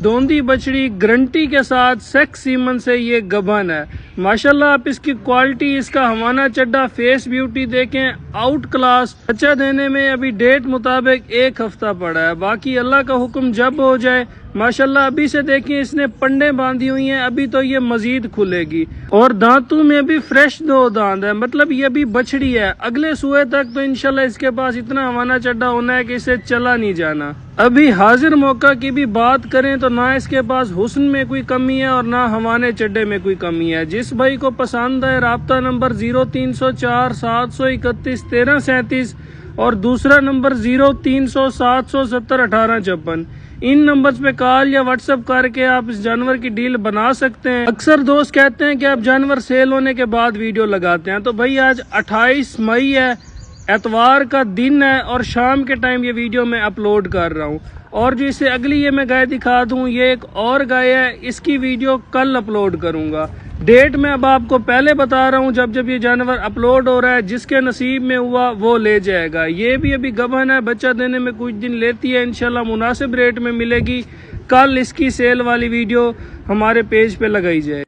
دوندی بچڑی guarantee کے ساتھ sex سیمن سے یہ گبن ہے ماشاءاللہ. آپ اس کی کوالٹی، اس کا ہمانہ چڈا، فیس بیوٹی دیکھیں، آؤٹ کلاس. بچہ دینے میں ابھی ڈیٹ مطابق 1 ہفتہ پڑا ہے، باقی اللہ کا حکم جب ہو جائے. ماشاءاللہ ابھی سے دیکھیں اس نے پنڈے باندھی ہوئی ہیں، ابھی تو یہ مزید کھلے گی. اور دانتوں میں بھی فریش 2 دانت ہے، مطلب یہ بھی بچڑی ہے. اگلے سوئے تک تو انشاءاللہ اس کے پاس اتنا ہمانہ چڈا ہونا ہے کہ اسے چلا نہیں جانا. ابھی حاضر موقع کی بھی بات کریں تو نہ اس کے پاس حسن میں کوئی کمی ہے اور نہ ہمانے چڈے میں کوئی کمی ہے. جس بھائی کو پسند ہے رابطہ نمبر 0304 731 1337 اور دوسرا نمبر 0300 770 1856. ان نمبرز پہ کال یا واٹس اپ کر کے آپ اس جانور کی ڈیل بنا سکتے ہیں. اکثر دوست کہتے ہیں کہ آپ جانور سیل ہونے کے بعد ویڈیو لگاتے ہیں، تو بھائی آج 28 مئی ہے، اتوار کا دن ہے اور شام کے ٹائم یہ ویڈیو میں اپلوڈ کر رہا ہوں. اور جو اسے اگلی یہ میں گائے دکھا دوں، یہ ایک اور گائے ہے، اس کی ویڈیو کل اپلوڈ کروں گا. ڈیٹ میں اب آپ کو پہلے بتا رہا ہوں، جب یہ جانور اپلوڈ ہو رہا ہے جس کے نصیب میں ہوا وہ لے جائے گا. یہ بھی ابھی گبن ہے، بچہ دینے میں کچھ دن لیتی ہے، انشاءاللہ مناسب ریٹ میں ملے گی. کل اس کی سیل والی ویڈیو ہمارے پیج پہ لگائی جائے.